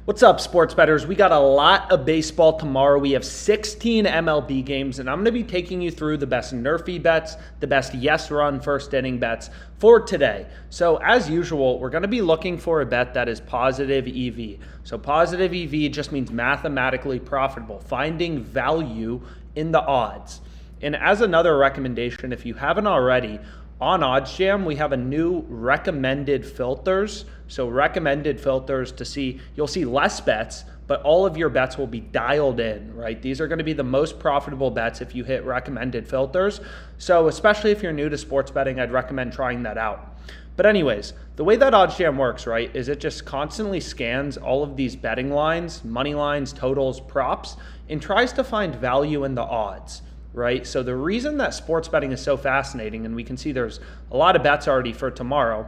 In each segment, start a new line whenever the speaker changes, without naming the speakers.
What's up, sports bettors? We got a lot of baseball tomorrow. We have 16 MLB games, and I'm going to be taking you through the best NRFI bets, the best yes run first inning bets for today. So as usual, we're going to be looking for a bet that is positive EV. So positive EV just means mathematically profitable, finding value in the odds. And as another recommendation, if you haven't already, on OddsJam, we have a new recommended filters. So recommended filters to see, you'll see less bets, but all of your bets will be dialed in, right? These are going to be the most profitable bets if you hit recommended filters. So especially if you're new to sports betting, I'd recommend trying that out. But anyways, the way that OddsJam works, right, is it just constantly scans all of these betting lines, money lines, totals, props, and tries to find value in the odds. Right? So the reason that sports betting is so fascinating, and we can see there's a lot of bets already for tomorrow,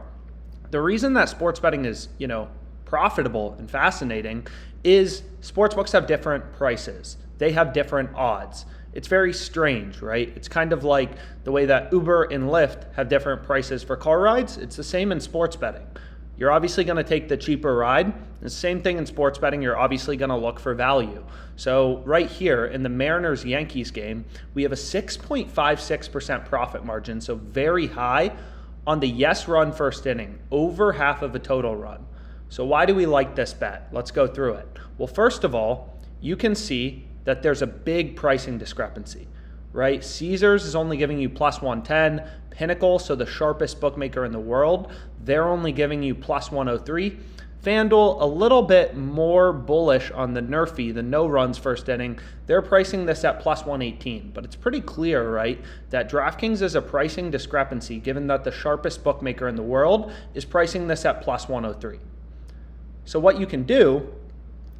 the reason that sports betting is, profitable and fascinating is sportsbooks have different prices. They have different odds. It's very strange, right? It's kind of like the way that Uber and Lyft have different prices for car rides. It's the same in sports betting. You're obviously going to take the cheaper ride. The same thing in sports betting, you're obviously going to look for value. So right here in the Mariners-Yankees game, we have a 6.56% profit margin, so very high on the yes run first inning, over half of a total run. So why do we like this bet? Let's go through it. Well, first of all, you can see that there's a big pricing discrepancy, right? Caesars is only giving you plus 110. Pinnacle, so the sharpest bookmaker in the world, they're only giving you plus 103. FanDuel, a little bit more bullish on the NRFI, the no runs first inning. They're pricing this at plus 118, but it's pretty clear, right, that DraftKings is a pricing discrepancy given that the sharpest bookmaker in the world is pricing this at plus 103. So what you can do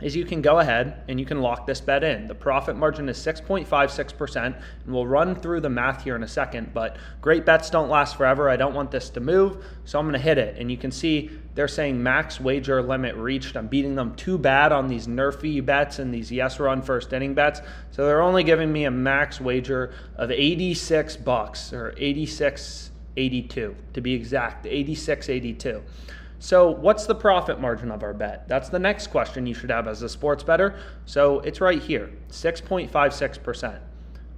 is you can go ahead and you can lock this bet in. The profit margin is 6.56%, and we'll run through the math here in a second, but great bets don't last forever. I don't want this to move, so I'm going to hit it. And you can see they're saying max wager limit reached. I'm beating them too bad on these NRFI bets and these yes run first inning bets, so they're only giving me a max wager of $86 or $86.82 to be exact, $86.82. So what's the profit margin of our bet? That's the next question you should have as a sports bettor. So it's right here, 6.56%,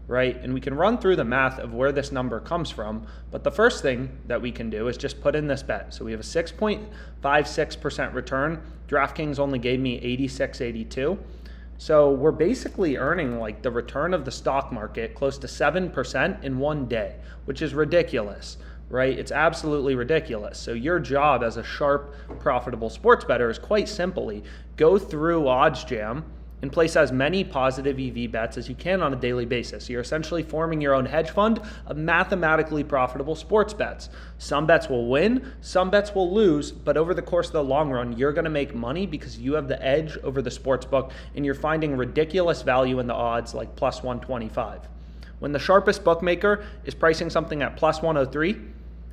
right? And we can run through the math of where this number comes from. But the first thing that we can do is just put in this bet. So we have a 6.56% return. DraftKings only gave me 86.82. So we're basically earning like the return of the stock market close to 7% in one day, which is ridiculous. Right? It's absolutely ridiculous. So your job as a sharp, profitable sports bettor is quite simply go through OddsJam and place as many positive EV bets as you can on a daily basis. You're essentially forming your own hedge fund of mathematically profitable sports bets. Some bets will win, some bets will lose, but over the course of the long run, you're going to make money because you have the edge over the sports book and you're finding ridiculous value in the odds like plus 125. When the sharpest bookmaker is pricing something at plus 103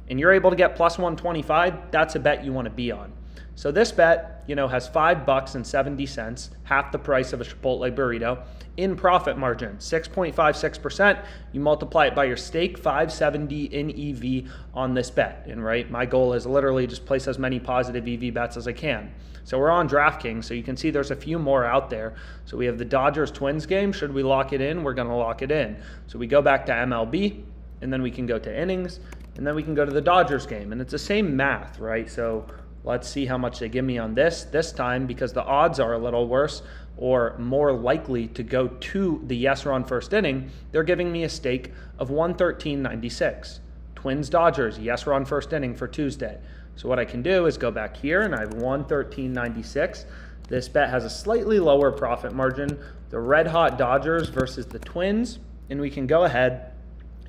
and you're able to get plus 125, that's a bet you want to be on. So this bet, has $5.70, half the price of a Chipotle burrito, in profit margin, 6.56%. You multiply it by your stake, 570 in EV on this bet. And right, my goal is literally just place as many positive EV bets as I can. So we're on DraftKings, so you can see there's a few more out there. So we have the Dodgers-Twins game. Should we lock it in? We're going to lock it in. So we go back to MLB, and then we can go to innings, and then we can go to the Dodgers game. And it's the same math, right? So let's see how much they give me on this time, because the odds are a little worse or more likely to go to the yes run first inning. They're giving me a stake of 113.96. Twins Dodgers, yes run first inning for Tuesday. So what I can do is go back here and I have 113.96. This bet has a slightly lower profit margin, the red hot Dodgers versus the Twins, and we can go ahead.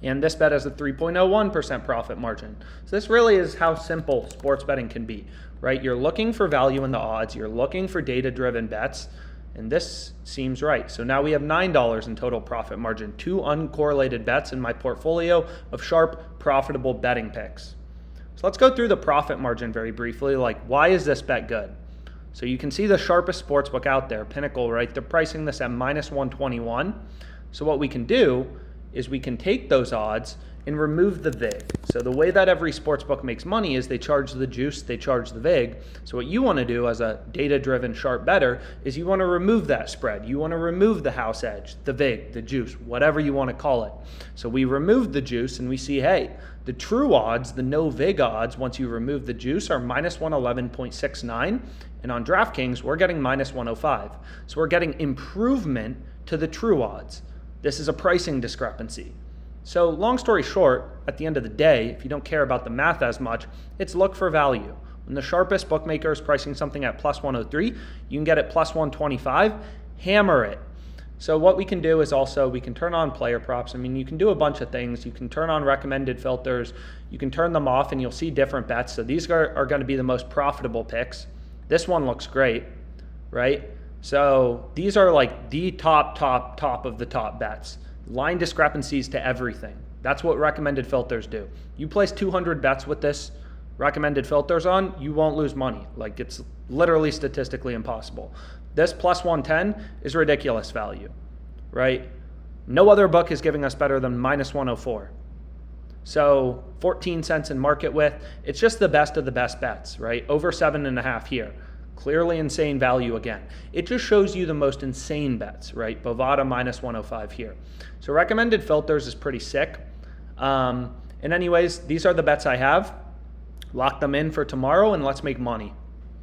And this bet has a 3.01% profit margin. So this really is how simple sports betting can be, right? You're looking for value in the odds. You're looking for data-driven bets. And this seems right. So now we have $9 in total profit margin, 2 uncorrelated bets in my portfolio of sharp, profitable betting picks. So let's go through the profit margin very briefly. Like, why is this bet good? So you can see the sharpest sportsbook out there, Pinnacle, right? They're pricing this at minus 121. So what we can do is we can take those odds and remove the VIG. So the way that every sportsbook makes money is they charge the juice, they charge the VIG. So what you want to do as a data-driven sharp bettor is you want to remove that spread. You want to remove the house edge, the VIG, the juice, whatever you want to call it. So we removed the juice and we see, hey, the true odds, the no VIG odds, once you remove the juice, are minus 111.69. And on DraftKings, we're getting minus 105. So we're getting improvement to the true odds. This is a pricing discrepancy. So long story short, at the end of the day, if you don't care about the math as much, it's look for value. When the sharpest bookmaker is pricing something at plus 103, you can get it plus 125, hammer it. So what we can do is also, we can turn on player props. I mean, you can do a bunch of things. You can turn on recommended filters. You can turn them off and you'll see different bets. So these are going to be the most profitable picks. This one looks great, right? So these are like the top of the top bets. Line discrepancies to everything. That's what recommended filters do. You place 200 bets with this recommended filters on, you won't lose money. Like, it's literally statistically impossible. This plus 110 is ridiculous value, right? No other book is giving us better than minus 104. So 14 cents in market width. It's just the best of the best bets, right? Over 7.5 here. Clearly insane value again. It just shows you the most insane bets, right? Bovada minus 105 here. So recommended filters is pretty sick. And anyways, these are the bets I have. Lock them in for tomorrow and let's make money.